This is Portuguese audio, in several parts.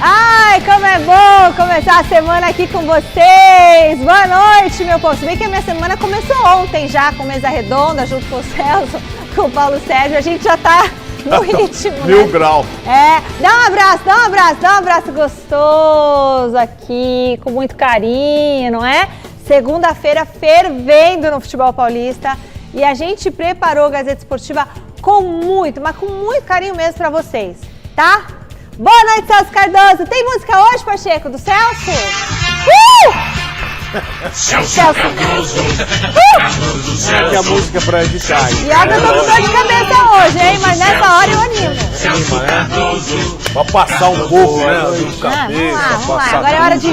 Ai, como é bom começar a semana aqui com vocês! Boa noite, meu povo! Se bem que a minha semana começou ontem já, com mesa redonda, junto com o Celso, com o Paulo Sérgio, a gente já tá no ritmo, Mil né? grau. Dá um abraço gostoso aqui, com muito carinho, não é? Segunda-feira fervendo no futebol paulista e a gente preparou a Gazeta Esportiva com muito, mas com muito carinho mesmo pra vocês, tá? Boa noite, Celso Cardoso. Tem música hoje, Pacheco, do Celso? Celso Cardoso. Que a música pra editar. E olha, eu tô com dor de cabeça hoje, hein? Mas nessa hora eu animo. Celso Cardoso. Pra passar um pouco, né? Do Vamos cabeça, lá. Agora é hora de...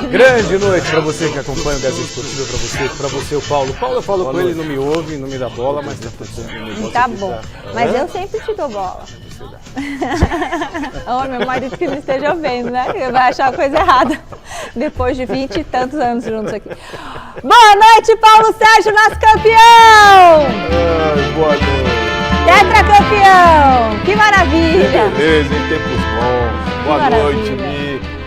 Grande noite pra você que acompanha o Gazeta Esportiva, pra você o Paulo. Paulo, eu falo com ele, não me ouve, não me dá bola, mas tá tudo Tá bom. Mas eu sempre te dou bola. Oh, meu marido que não esteja vendo, né? Ele vai achar coisa errada. Depois de 20 e tantos anos juntos aqui. Boa noite, Paulo Sérgio, nosso campeão! Ai, boa noite. Tetracampeão! Que maravilha! Beleza, em tempos bons. Boa maravilha. noite, Mi.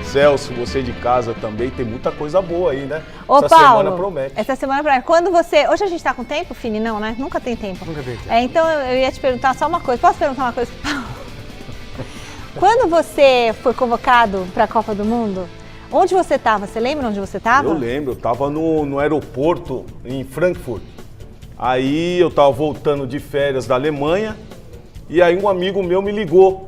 Celso, você de casa também, tem muita coisa boa aí, né? Ô, Essa Paulo, semana promete. essa semana promete. Quando você... Hoje a gente tá com tempo, Fini? Não, né? Nunca tem tempo. Nunca tem tempo. Então eu ia te perguntar só uma coisa. Posso perguntar uma coisa pro Paulo? Quando você foi convocado para a Copa do Mundo, onde você estava? Você lembra onde você estava? Eu lembro, eu tava no aeroporto em Frankfurt. Aí eu tava voltando de férias da Alemanha e aí um amigo meu me ligou.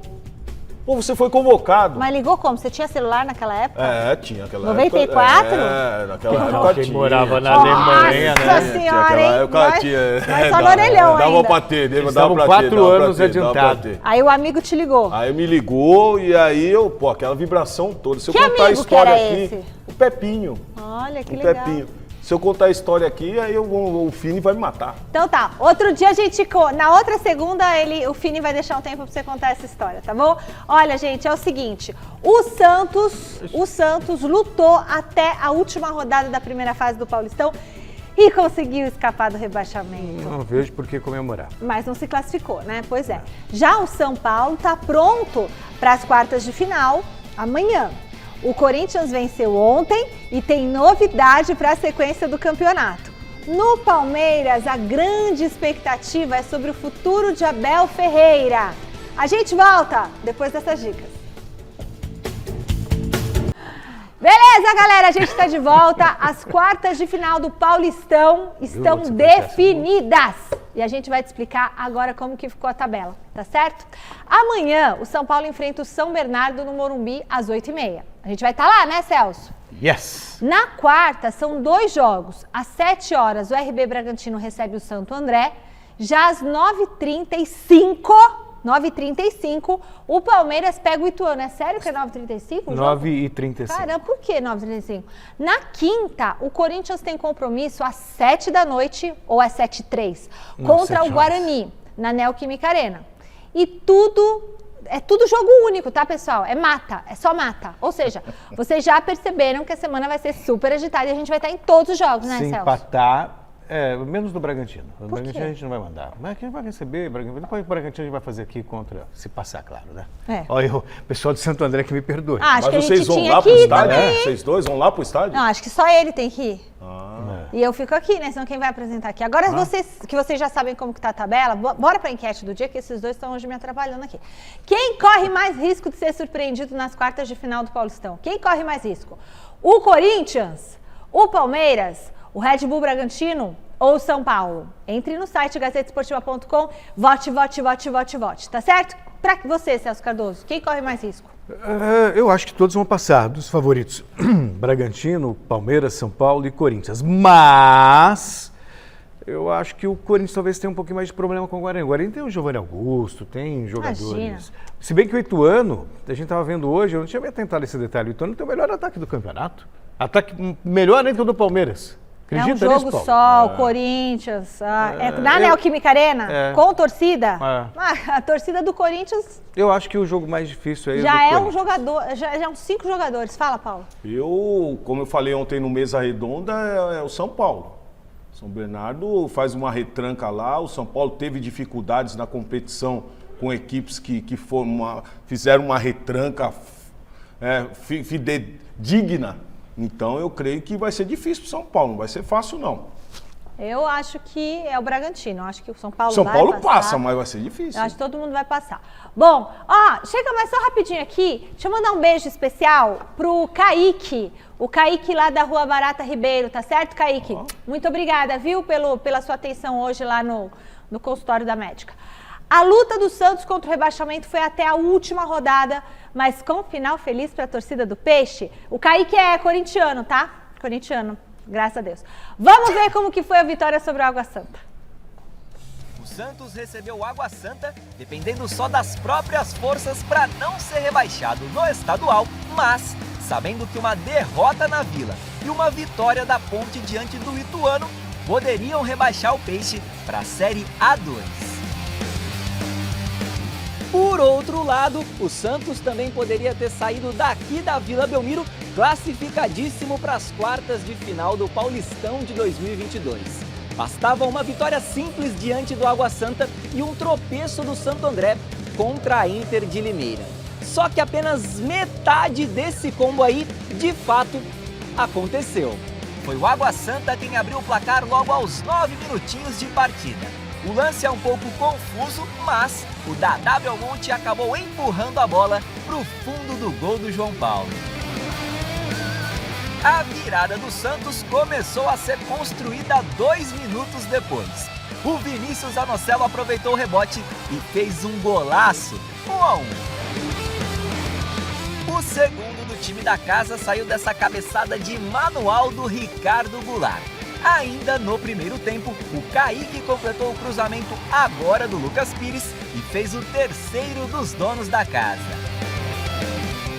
Pô, você foi convocado. Mas ligou como? Você tinha celular naquela época? É, tinha aquela 94? época. É, naquela época Quem tinha. morava na Alemanha, Nossa né? senhora, hein? Época Mas- tinha. mas só no orelhão Dava ainda. pra ter, dava estavam pra ter. 4 dava pra anos ter, dava pra adiantado. ter. Aí o amigo te ligou. Aí me ligou e aí eu, pô, aquela vibração toda. Se eu Que contar a amigo que história era aqui, esse? o Pepinho. Olha, que O legal. Pepinho. Se eu contar a história aqui, aí o Fini vai me matar. Então tá, outro dia a gente, na outra segunda, o Fini vai deixar um tempo pra você contar essa história, tá bom? Olha, gente, é o seguinte, o Santos lutou até a última rodada da primeira fase do Paulistão e conseguiu escapar do rebaixamento. Não vejo por que comemorar. Mas não se classificou, né? Pois é. Já o São Paulo tá pronto para as quartas de final amanhã. O Corinthians venceu ontem e tem novidade para a sequência do campeonato. No Palmeiras, a grande expectativa é sobre o futuro de Abel Ferreira. A gente volta depois dessas dicas. Beleza, galera, a gente está de volta. As quartas de final do Paulistão estão definidas. E a gente vai te explicar agora como que ficou a tabela, tá certo? Amanhã, o São Paulo enfrenta o São Bernardo no Morumbi às 8h30. A gente vai estar lá, né, Celso? Yes! Na quarta, são 2 jogos. Às 7 horas, o RB Bragantino recebe o Santo André. Já às 9h35, o Palmeiras pega o Ituano. É sério que é 9h35? 9h35. Caramba, por que 9h35? Na quinta, o Corinthians tem compromisso às 7 da noite ou às 7h03 contra 7 o Guarani, na Neoquímica Arena. E é tudo jogo único, tá, pessoal? É mata, é só mata. Ou seja, vocês já perceberam que a semana vai ser super agitada e a gente vai estar em todos os jogos, né, Se Celso? empatar, menos do Bragantino. O Por Bragantino quê? a gente não vai mandar. Mas quem vai receber, depois o Bragantino a gente vai fazer aqui contra, se passar, claro, né? É. Olha, o pessoal de Santo André que me perdoe. Ah, acho que a Mas gente vocês vão tinha lá que pro ir estádio? também. Vocês dois vão lá pro estádio? Não, acho que só ele tem que ir. Ah. E eu fico aqui, né? Senão quem vai apresentar aqui? Agora, vocês já sabem como que tá a tabela, bora pra enquete do dia, que esses dois estão hoje me atrapalhando aqui. Quem corre mais risco de ser surpreendido nas quartas de final do Paulistão? Quem corre mais risco? O Corinthians, o Palmeiras, o Red Bull Bragantino ou o São Paulo? Entre no site gazetesportiva.com, vote, tá certo? Pra você, Celso Cardoso, quem corre mais risco? Eu acho que todos vão passar, dos favoritos. Bragantino, Palmeiras, São Paulo e Corinthians. Mas eu acho que o Corinthians talvez tenha um pouquinho mais de problema com o Guarani. O Guarani tem o Giovanni Augusto, tem jogadores. Imagina. Se bem que o Ituano, a gente estava vendo hoje, eu não tinha me atentado a esse detalhe, o Ituano tem o melhor ataque do campeonato. Ataque melhor ainda que o do Palmeiras. Acredita É um nisso, jogo Paulo? só, o Corinthians, na Neoquímica Arena, com torcida. A torcida do Corinthians Eu acho que o jogo mais difícil aí já do é um Corinthians. jogador, já é uns 5 jogadores. Fala, Paulo. Como eu falei ontem no Mesa Redonda, é o São Paulo. São Bernardo faz uma retranca lá, o São Paulo teve dificuldades na competição com equipes que fizeram uma retranca fidedigna. Então eu creio que vai ser difícil para o São Paulo, não vai ser fácil não. Eu acho que é o Bragantino. Eu acho que o São Paulo São vai Paulo passar. passa, mas vai ser difícil. Eu acho que todo mundo vai passar. Bom, chega mais só rapidinho aqui. Deixa eu mandar um beijo especial pro Kaique. O Kaique lá da Rua Barata Ribeiro, tá certo, Kaique? Muito obrigada, viu, pela sua atenção hoje lá no consultório da médica. A luta do Santos contra o rebaixamento foi até a última rodada, mas com um final feliz para a torcida do Peixe. O Kaique é corintiano, tá? Corintiano. Graças a Deus. Vamos ver como que foi a vitória sobre o Água Santa. O Santos recebeu o Água Santa dependendo só das próprias forças para não ser rebaixado no estadual, mas sabendo que uma derrota na Vila e uma vitória da Ponte diante do Ituano poderiam rebaixar o Peixe para a Série A2. Por outro lado, o Santos também poderia ter saído daqui da Vila Belmiro classificadíssimo para as quartas de final do Paulistão de 2022. Bastava uma vitória simples diante do Água Santa e um tropeço do Santo André contra a Inter de Limeira. Só que apenas metade desse combo aí, de fato, aconteceu. Foi o Água Santa quem abriu o placar logo aos 9 minutinhos de partida. O lance é um pouco confuso, mas o Dadá Belmonte acabou empurrando a bola para o fundo do gol do João Paulo. A virada do Santos começou a ser construída 2 minutos depois. O Vinícius Anocelo aproveitou o rebote e fez um golaço, 1-1. O segundo do time da casa saiu dessa cabeçada de manual do Ricardo Goulart. Ainda no primeiro tempo, o Kaique completou o cruzamento agora do Lucas Pires e fez o terceiro dos donos da casa.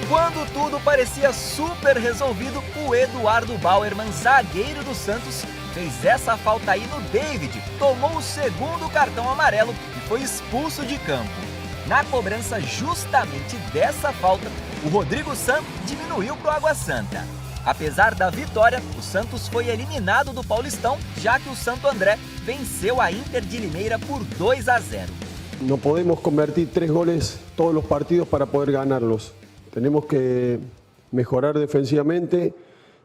Quando tudo parecia super resolvido, o Eduardo Bauerman, zagueiro do Santos, fez essa falta aí no David, tomou o segundo cartão amarelo e foi expulso de campo. Na cobrança justamente dessa falta, o Rodrigo San diminuiu para o Água Santa. Apesar da vitória, o Santos foi eliminado do Paulistão, já que o Santo André venceu a Inter de Limeira por 2-0. No podemos convertir 3 goles todos los partidos para poder ganarlos. Tenemos que mejorar defensivamente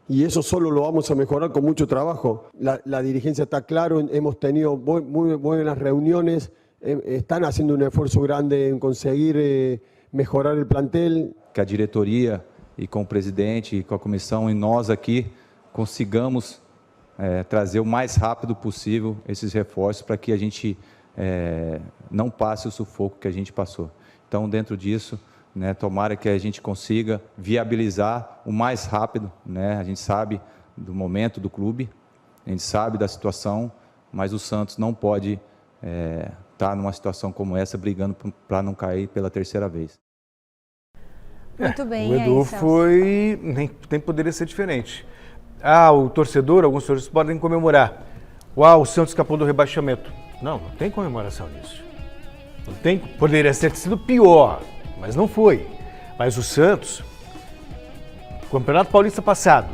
y eso solo lo vamos a mejorar con mucho trabajo. La dirigencia está claro, hemos tenido muy buenas reuniones, están haciendo un esfuerzo grande en conseguir mejorar el plantel. Que a diretoria e com o presidente e com a comissão e nós aqui consigamos trazer o mais rápido possível esses reforços para que a gente não passe o sufoco que a gente passou. Então, dentro disso, tomara que a gente consiga viabilizar o mais rápido. A gente sabe do momento do clube, a gente sabe da situação, mas o Santos não pode estar numa situação como essa, brigando para não cair pela terceira vez. Muito bem, o Edu foi, nem poderia ser diferente. O torcedor, alguns torcedores podem comemorar. O Santos escapou do rebaixamento. Não tem comemoração nisso. Não tem, poderia ter sido pior, mas não foi. Mas o Santos, Campeonato Paulista passado,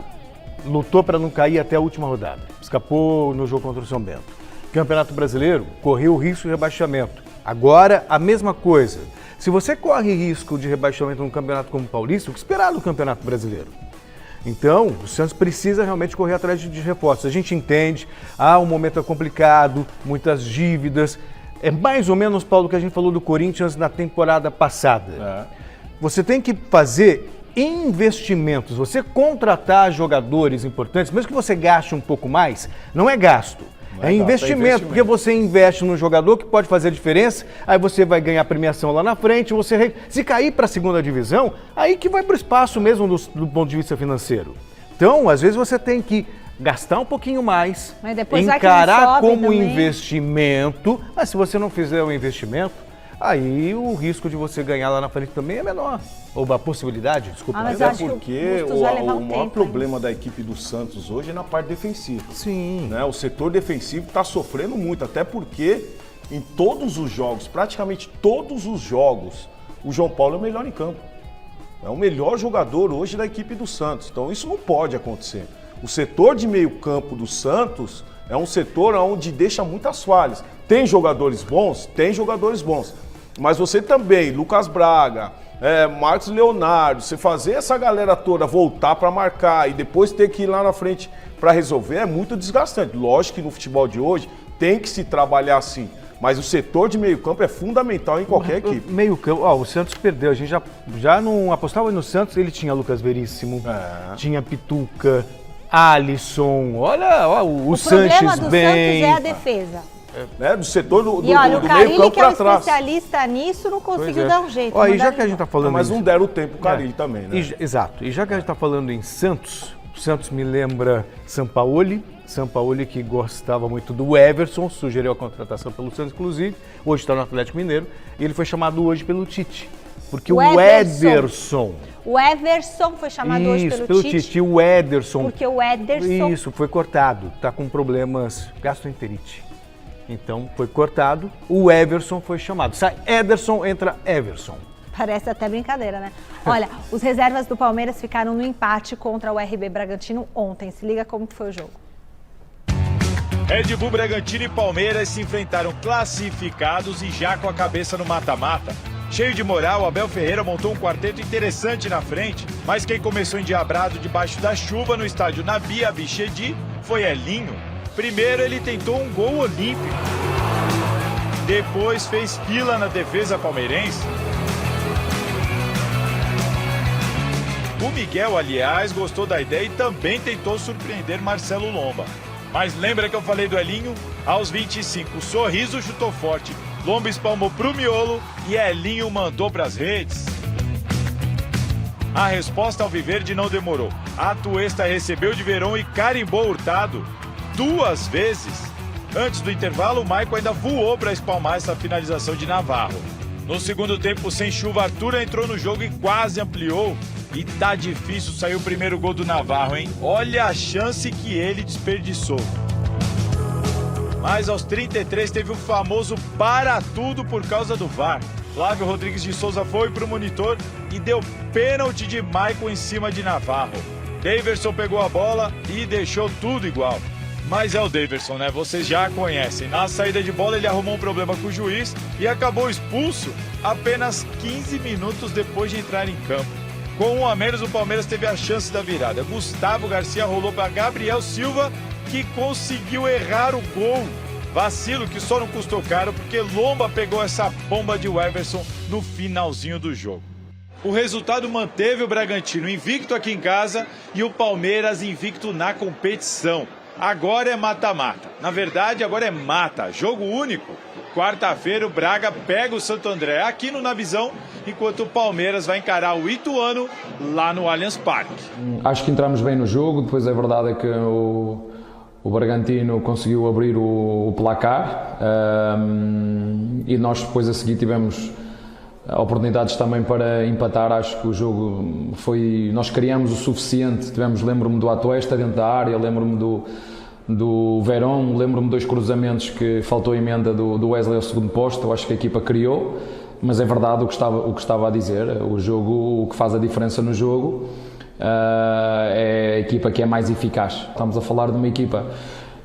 lutou para não cair até a última rodada. Escapou no jogo contra o São Bento. Campeonato Brasileiro, correu o risco de rebaixamento. Agora, a mesma coisa. Se você corre risco de rebaixamento num campeonato como o Paulista, o que esperar do Campeonato Brasileiro? Então, o Santos precisa realmente correr atrás de reforços. A gente entende, o momento é complicado, muitas dívidas. É mais ou menos, Paulo, que a gente falou do Corinthians na temporada passada. Você tem que fazer investimentos, você contratar jogadores importantes, mesmo que você gaste um pouco mais, não é gasto. É investimento, porque você investe no jogador que pode fazer a diferença, aí você vai ganhar premiação lá na frente, se cair para a segunda divisão, aí que vai para o espaço mesmo do ponto de vista financeiro. Então, às vezes você tem que gastar um pouquinho mais, encarar como investimento, mas se você não fizer o investimento, aí o risco de você ganhar lá na frente também é menor. Ou a possibilidade, desculpa. Mas é porque o maior problema da equipe do Santos hoje é na parte defensiva. Sim. O setor defensivo está sofrendo muito, até porque em todos os jogos, praticamente todos os jogos, o João Paulo é o melhor em campo. É o melhor jogador hoje da equipe do Santos. Então isso não pode acontecer. O setor de meio campo do Santos é um setor onde deixa muitas falhas. Tem jogadores bons? Tem jogadores bons. Mas você também, Lucas Braga, Marcos Leonardo, você fazer essa galera toda voltar para marcar e depois ter que ir lá na frente para resolver é muito desgastante. Lógico que no futebol de hoje tem que se trabalhar assim, mas o setor de meio campo é fundamental em qualquer equipe. Meio campo, o Santos perdeu, a gente já não apostava no Santos, ele tinha Lucas Veríssimo, tinha Pituca, Alisson, olha o Sanches bem. O problema do bem. Santos é a defesa. Do setor do E olha, meio o campo Carille, que é para um trás. especialista nisso, não conseguiu dar um jeito. Ó, e já mandaram que a gente embora. tá falando Mas não em- deram tempo pro Carille também, né? Exato. E já que a gente está falando em Santos, o Santos me lembra Sampaoli. Sampaoli que gostava muito do Everson, sugeriu a contratação pelo Santos, inclusive. Hoje está no Atlético Mineiro. E ele foi chamado hoje pelo Tite. Porque o Ederson... O Everson foi chamado hoje pelo Tite. E o Ederson... Porque o Ederson... Isso, foi cortado. Está com problemas gastroenterite. Então, foi cortado. O Everson foi chamado. Sai Ederson, entra Everson. Parece até brincadeira, né? Olha, os reservas do Palmeiras ficaram no empate contra o RB Bragantino ontem. Se liga como que foi o jogo. Red Bull Bragantino e Palmeiras se enfrentaram classificados e já com a cabeça no mata-mata. Cheio de moral, Abel Ferreira montou um quarteto interessante na frente, mas quem começou endiabrado debaixo da chuva no estádio Nabi Abichedi foi Elinho. Primeiro ele tentou um gol olímpico. Depois fez fila na defesa palmeirense. O Miguel, aliás, gostou da ideia e também tentou surpreender Marcelo Lomba. Mas lembra que eu falei do Elinho? Aos 25, o Sorriso chutou forte, Lomba espalmou pro miolo e Elinho mandou pras redes. A resposta ao Viverde não demorou. A Atuesta recebeu de Verón e carimbou Hurtado 2 vezes. Antes do intervalo, o Maicon ainda voou para espalmar essa finalização de Navarro. No segundo tempo, sem chuva, Arthur entrou no jogo e quase ampliou. E tá difícil sair o primeiro gol do Navarro, hein? Olha a chance que ele desperdiçou. Mas aos 33 teve o famoso para tudo por causa do VAR. Flávio Rodrigues de Souza foi pro monitor e deu pênalti de Maicon em cima de Navarro. Daverson pegou a bola e deixou tudo igual. Mas é o Daverson, né? Vocês já conhecem. Na saída de bola ele arrumou um problema com o juiz e acabou expulso apenas 15 minutos depois de entrar em campo. Com 1 a menos, o Palmeiras teve a chance da virada. Gustavo Garcia rolou para Gabriel Silva, que conseguiu errar o gol. Vacilo que só não custou caro, porque Lomba pegou essa bomba de Everson no finalzinho do jogo. O resultado manteve o Bragantino invicto aqui em casa e o Palmeiras invicto na competição. Agora é mata-mata. Na verdade, agora é mata. Jogo único. Quarta-feira, o Braga pega o Santo André aqui no Navizão, enquanto o Palmeiras vai encarar o Ituano lá no Allianz Parque. Acho que entramos bem no jogo. Depois, a verdade é que o Bragantino conseguiu abrir o placar e nós depois a seguir tivemos oportunidades também para empatar. Acho que o jogo foi... Nós criamos o suficiente. Lembro-me do Atuesta dentro da área, lembro-me do Verón, lembro-me dos cruzamentos que faltou a emenda do Wesley ao segundo posto. Eu acho que a equipa criou, mas é verdade o que estava a dizer. O jogo, o que faz a diferença no jogo é a equipa que é mais eficaz. Estamos a falar de uma equipa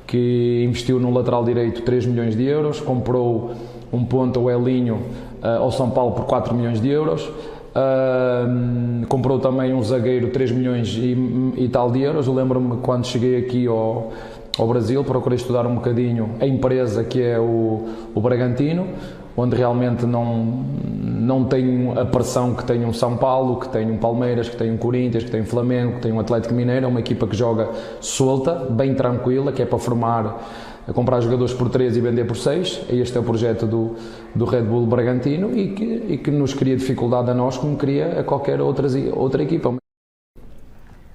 que investiu no lateral direito 3 milhões de euros, comprou um ponta, o Elinho, ao São Paulo por 4 milhões de euros, comprou também um zagueiro 3 milhões e tal de euros. Eu lembro-me quando cheguei aqui ao Brasil, procurei estudar um bocadinho a empresa que é o Bragantino, onde realmente não tem a pressão que tem um São Paulo, que tem um Palmeiras, que tem um Corinthians, que tem um Flamengo, que tem um Atlético Mineiro. É uma equipa que joga solta, bem tranquila, que é para a comprar jogadores por 3 e vender por 6. Este é o projeto do Red Bull Bragantino e que nos cria dificuldade a nós, como cria a qualquer outra equipa.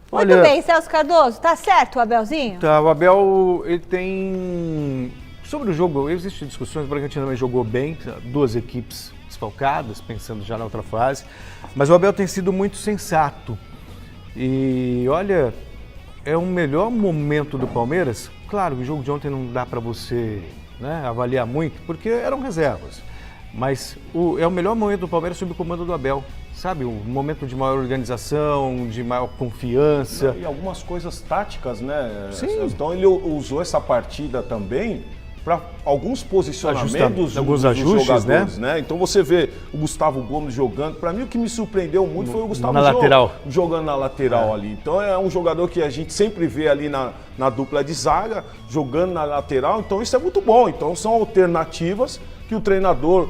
Muito bem, Celso Cardoso, tá certo o Abelzinho? Tá, o Abel, ele tem... Sobre o jogo, existem discussões, o Bragantino também jogou bem, 2 equipes desfalcadas, pensando já na outra fase, mas o Abel tem sido muito sensato. E olha, é o melhor momento do Palmeiras. Claro, o jogo de ontem não dá para você, né, avaliar muito, porque eram reservas, mas é o melhor momento do Palmeiras sob o comando do Abel. Sabe, um momento de maior organização, de maior confiança. E algumas coisas táticas, né? Sim. Então ele usou essa partida também para alguns posicionamentos alguns dos ajustes, jogadores, né? Então você vê o Gustavo Gomes jogando. Para mim, o que me surpreendeu muito foi o Gustavo jogando na lateral ali. Então é um jogador que a gente sempre vê ali na dupla de zaga, jogando na lateral. Então isso é muito bom. Então são alternativas que o treinador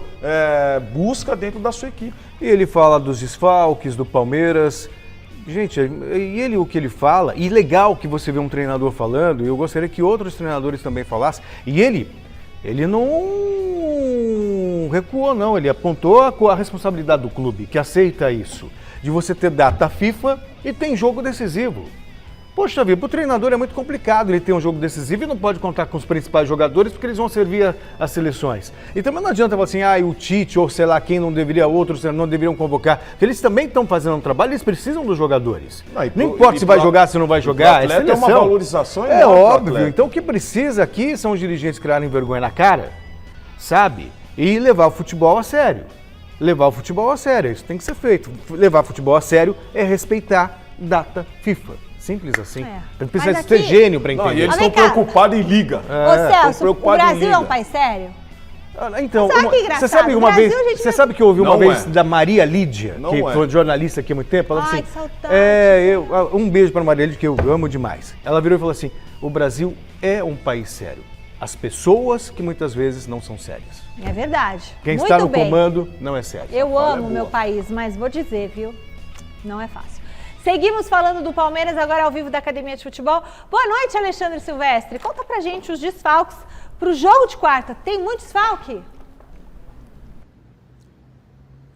busca dentro da sua equipe. E ele fala dos desfalques do Palmeiras. Gente, o que ele fala, e legal que você vê um treinador falando, e eu gostaria que outros treinadores também falassem, e ele não recuou não, ele apontou a responsabilidade do clube, que aceita isso, de você ter data FIFA e tem jogo decisivo. Poxa vida, para o treinador é muito complicado ele ter um jogo decisivo e não pode contar com os principais jogadores porque eles vão servir as seleções. E também não adianta falar assim, o Tite ou sei lá quem não deveria, outros não deveriam convocar. Porque eles também estão fazendo um trabalho, eles precisam dos jogadores. Não importa se vai jogar, se não vai jogar, é seleção. É uma valorização é óbvio. Então o que precisa aqui são os dirigentes criarem vergonha na cara, sabe? E levar o futebol a sério. Levar o futebol a sério, isso tem que ser feito. Levar o futebol a sério é respeitar data FIFA. Simples assim. Não precisa ser gênio para entender. E eles estão preocupados em liga. Ô Celso, o Brasil é um país sério? Então, você sabe uma vez, você sabe que eu ouvi uma vez da Maria Lídia, que foi jornalista aqui há muito tempo, ela falou assim, um beijo para Maria Lídia, que eu amo demais. Ela virou e falou assim, o Brasil é um país sério. As pessoas que muitas vezes não são sérias. É verdade. Quem está no comando não é sério. Eu amo meu país, mas vou dizer, viu, não é fácil. Seguimos falando do Palmeiras, agora ao vivo da Academia de Futebol. Boa noite, Alexandre Silvestre. Conta pra gente os desfalques pro jogo de quarta. Tem muito desfalque?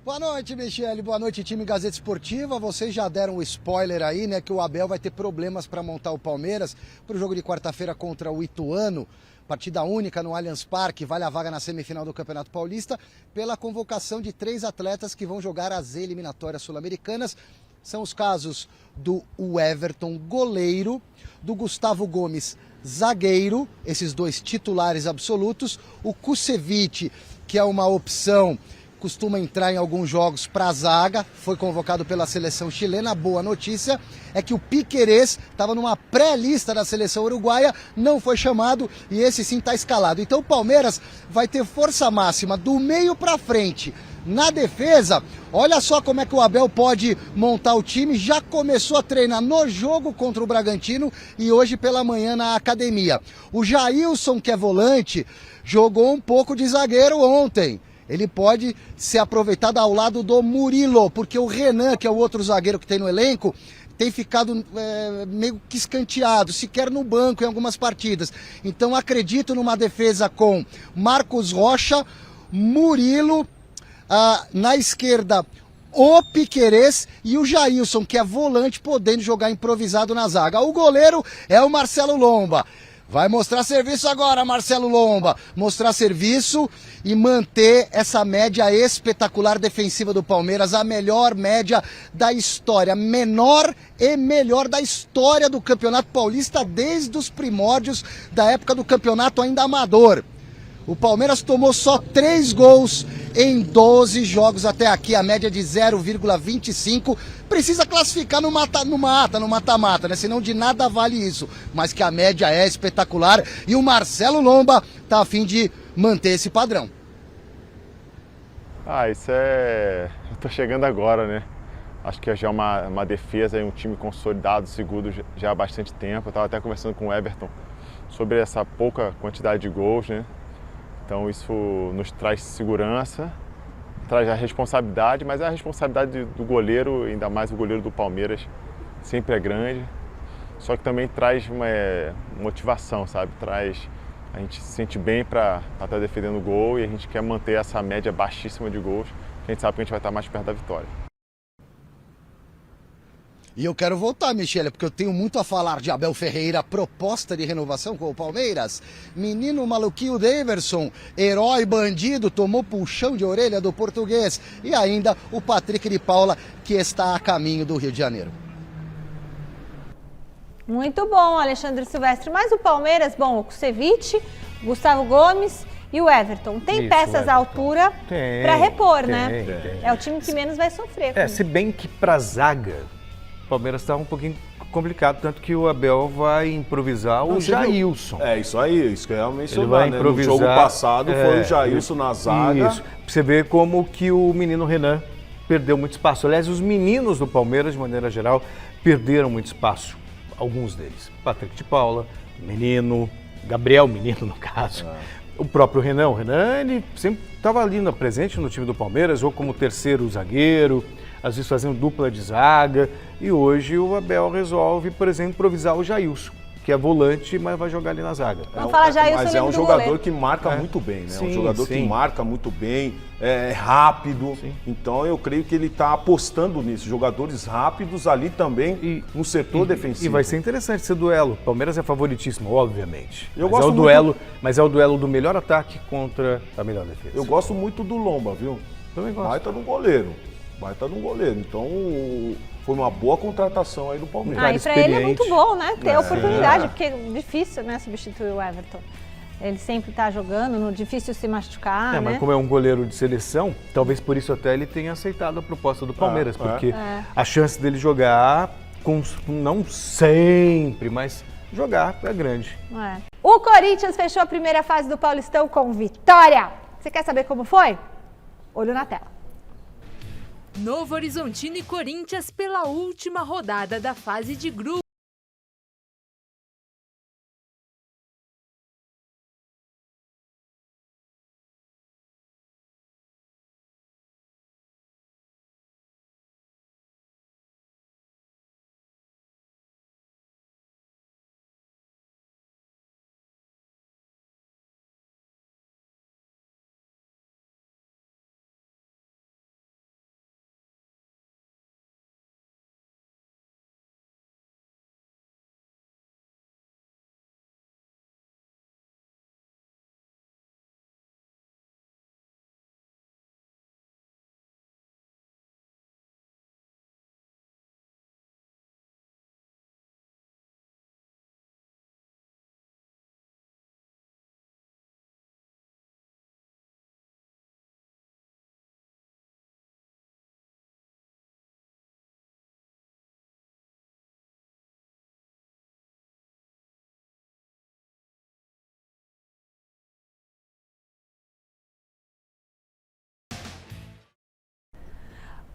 Boa noite, Michele. Boa noite, time Gazeta Esportiva. Vocês já deram o spoiler aí, né, que o Abel vai ter problemas para montar o Palmeiras pro jogo de quarta-feira contra o Ituano. Partida única no Allianz Parque, vale a vaga na semifinal do Campeonato Paulista, pela convocação de 3 atletas que vão jogar as eliminatórias sul-americanas. São os casos do Everton, goleiro, do Gustavo Gomes, zagueiro, esses 2 titulares absolutos, o Kusevich, que é uma opção, costuma entrar em alguns jogos para a zaga, foi convocado pela seleção chilena. A boa notícia é que o Piquerez estava numa pré-lista da seleção uruguaia, não foi chamado e esse sim está escalado. Então o Palmeiras vai ter força máxima do meio para frente. Na defesa, olha só como é que o Abel pode montar o time, já começou a treinar no jogo contra o Bragantino e hoje pela manhã na academia. O Jailson, que é volante, jogou um pouco de zagueiro ontem. Ele pode ser aproveitado ao lado do Murilo, porque o Renan, que é o outro zagueiro que tem no elenco, tem ficado meio que escanteado, sequer no banco em algumas partidas. Então acredito numa defesa com Marcos Rocha, Murilo, na esquerda o Piquerez e o Jailson, que é volante, podendo jogar improvisado na zaga. O goleiro é o Marcelo Lomba. Vai mostrar serviço agora, Marcelo Lomba. Mostrar serviço e manter essa média espetacular defensiva do Palmeiras, a melhor média da história, menor e melhor da história do Campeonato Paulista desde os primórdios da época do campeonato ainda amador. O Palmeiras tomou só 3 gols em 12 jogos até aqui, a média de 0,25. Precisa classificar no mata-mata, né? Senão de nada vale isso. Mas que a média é espetacular e o Marcelo Lomba tá a fim de manter esse padrão. Isso é... Eu tô chegando agora, né? Acho que já é uma defesa e um time consolidado, seguro já há bastante tempo. Eu tava até conversando com o Everton sobre essa pouca quantidade de gols, né? Então isso nos traz segurança, traz a responsabilidade, mas a responsabilidade do goleiro, ainda mais o goleiro do Palmeiras, sempre é grande. Só que também traz uma motivação, sabe? A gente se sente bem para estar defendendo o gol e a gente quer manter essa média baixíssima de gols, que a gente sabe que a gente vai estar mais perto da vitória. E eu quero voltar, Michele, porque eu tenho muito a falar de Abel Ferreira, proposta de renovação com o Palmeiras. Menino maluquinho Daverson, herói bandido, tomou puxão de orelha do português. E ainda o Patrick de Paula, que está a caminho do Rio de Janeiro. Muito bom, Alexandre Silvestre. Mas o Palmeiras, o Kusevich, Gustavo Gomes e o Everton. Tem peças à altura para repor, né? É o time que menos vai sofrer. Se bem que para zaga... Palmeiras está um pouquinho complicado, tanto que o Abel vai improvisar o Jailson. É, isso aí, isso que eu ia mencionar, Ele vai né? improvisar. No jogo passado foi o Jailson na zaga. Isso, pra você ver como que o menino Renan perdeu muito espaço. Aliás, os meninos do Palmeiras, de maneira geral, perderam muito espaço. Alguns deles. Patrick de Paula, menino, Gabriel, menino no caso. O próprio Renan. O Renan, ele sempre estava ali presente no time do Palmeiras, ou como terceiro zagueiro, às vezes fazendo dupla de zaga. E hoje o Abel resolve, por exemplo, improvisar o Jailson, que é volante, mas vai jogar ali na zaga. Vamos falar Jailson, Mas é um do jogador goleiro. que marca muito bem, né? Sim, um jogador que sim. marca muito bem, é rápido. Sim. Então eu creio que ele está apostando nisso. Jogadores rápidos ali também no setor defensivo. E vai ser interessante esse duelo. O Palmeiras é favoritíssimo, obviamente. Eu mas, gosto é o duelo, mas é o duelo do melhor ataque contra a melhor defesa. Eu gosto muito do Lomba, viu? Também gosto. Baita no goleiro. Baita no goleiro. Então foi uma boa contratação aí do Palmeiras. Ah, e pra ele é muito bom, né? Ter oportunidade, É. porque é difícil, né, substituir o Everton. Ele sempre tá jogando, difícil se machucar, né? Mas como é um goleiro de seleção, talvez por isso até ele tenha aceitado a proposta do Palmeiras, porque a chance dele jogar, não sempre, mas jogar é grande. É. O Corinthians fechou a primeira fase do Paulistão com vitória. Você quer saber como foi? Olho na tela. Novo Horizontino e Corinthians pela última rodada da fase de grupo.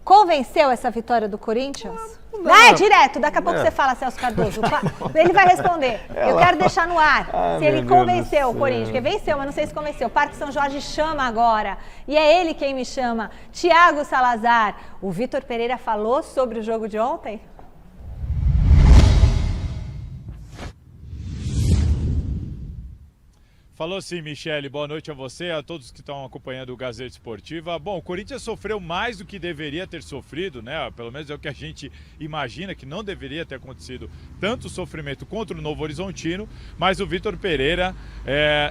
Convenceu essa vitória do Corinthians? Vai, direto, daqui a pouco você fala, Celso Cardoso. Ele vai responder. Eu quero deixar no ar se ele convenceu o Corinthians, porque venceu, mas não sei se convenceu. O Parque São Jorge chama agora, e é ele quem me chama. Thiago Salazar. O Vitor Pereira falou sobre o jogo de ontem? Falou sim, Michele. Boa noite a você, a todos que estão acompanhando o Gazeta Esportiva. Bom, o Corinthians sofreu mais do que deveria ter sofrido, né? Pelo menos é o que a gente imagina, que não deveria ter acontecido tanto sofrimento contra o Novo Horizontino, mas o Vitor Pereira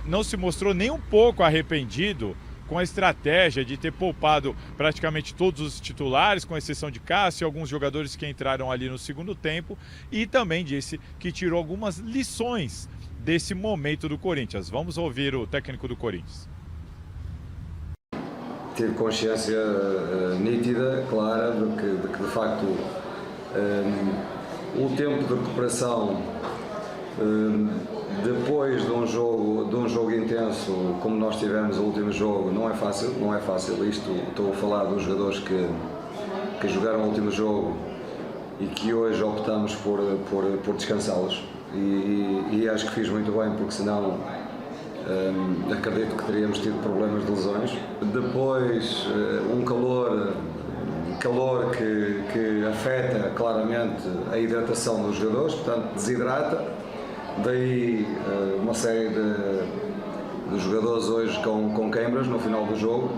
não se mostrou nem um pouco arrependido com a estratégia de ter poupado praticamente todos os titulares, com exceção de Cássio e alguns jogadores que entraram ali no segundo tempo, e também disse que tirou algumas lições desse momento do Corinthians. Vamos ouvir o técnico do Corinthians. Tive consciência nítida, clara, de que de facto o tempo de recuperação depois de um jogo intenso como nós tivemos o último jogo não é fácil. Isto estou a falar dos jogadores que jogaram o último jogo e que hoje optamos por descansá-los. E acho que fiz muito bem, porque senão acredito que teríamos tido problemas de lesões. Depois, um calor que afeta claramente a hidratação dos jogadores, portanto desidrata. Daí uma série de jogadores hoje com queimbras no final do jogo.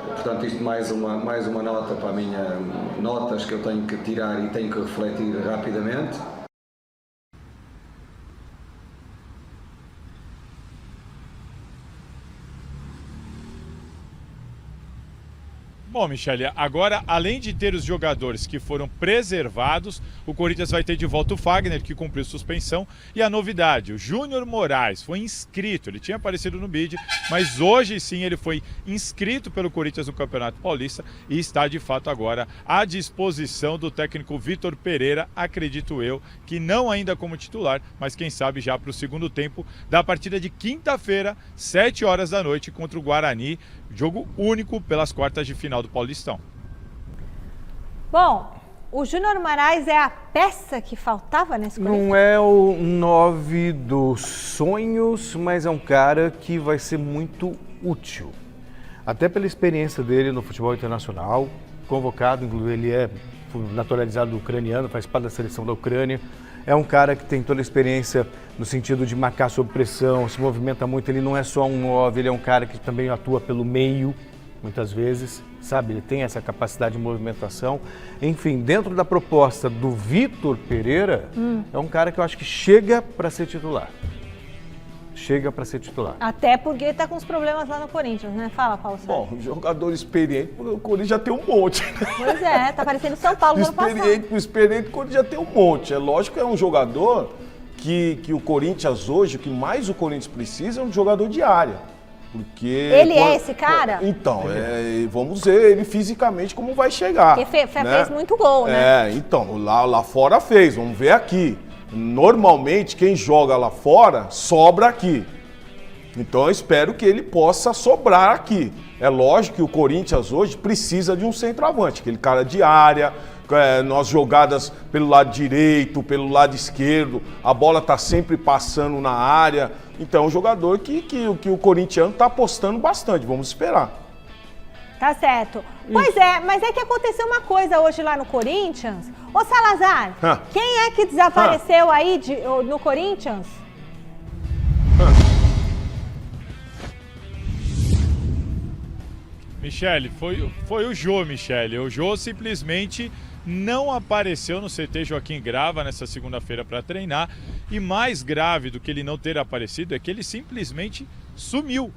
Portanto, isto mais uma nota para a minha notas que eu tenho que tirar e tenho que refletir rapidamente. Bom, Michele, agora, além de ter os jogadores que foram preservados, o Corinthians vai ter de volta o Fagner, que cumpriu suspensão, e a novidade, o Júnior Moraes foi inscrito, ele tinha aparecido no bid, mas hoje sim ele foi inscrito pelo Corinthians no Campeonato Paulista e está de fato agora à disposição do técnico Vitor Pereira, acredito eu, que não ainda como titular, mas quem sabe já para o segundo tempo da partida de quinta-feira, 7 horas da noite, contra o Guarani, jogo único pelas quartas de final do Paulistão. Bom, o Júnior Moraes é a peça que faltava nesse Corinthians? Não é o 9 dos sonhos, mas é um cara que vai ser muito útil. Até pela experiência dele no futebol internacional, convocado, ele é naturalizado ucraniano, faz parte da seleção da Ucrânia. É um cara que tem toda a experiência no sentido de marcar sob pressão, se movimenta muito. Ele não é só um 9, ele é um cara que também atua pelo meio, muitas vezes, sabe? Ele tem essa capacidade de movimentação. Enfim, dentro da proposta do Vitor Pereira, é um cara que eu acho que chega para ser titular. Chega para ser titular. Até porque está com os problemas lá no Corinthians, né? Fala, Paulo Sérgio. Bom, jogador experiente, o Corinthians já tem um monte. Pois é, tá parecendo São Paulo no ano passado. Experiente, o Corinthians já tem um monte. É lógico que é um jogador que o Corinthians hoje, o que mais o Corinthians precisa é um jogador de área. Porque ele é esse cara? Então, vamos ver ele fisicamente como vai chegar. Porque fez muito gol, né? Então, lá fora fez, vamos ver aqui. Normalmente, quem joga lá fora, sobra aqui. Então, eu espero que ele possa sobrar aqui. É lógico que o Corinthians hoje precisa de um centroavante, aquele cara de área, nas jogadas pelo lado direito, pelo lado esquerdo, a bola está sempre passando na área. Então, é um jogador que o corintiano está apostando bastante. Vamos esperar. Tá certo. Pois é, mas é que aconteceu uma coisa hoje lá no Corinthians. Ô Salazar, quem é que desapareceu aí no Corinthians? Michele, foi o Jô, Michele. O Jô simplesmente não apareceu no CT Joaquim Grava nessa segunda-feira para treinar. E mais grave do que ele não ter aparecido é que ele simplesmente sumiu.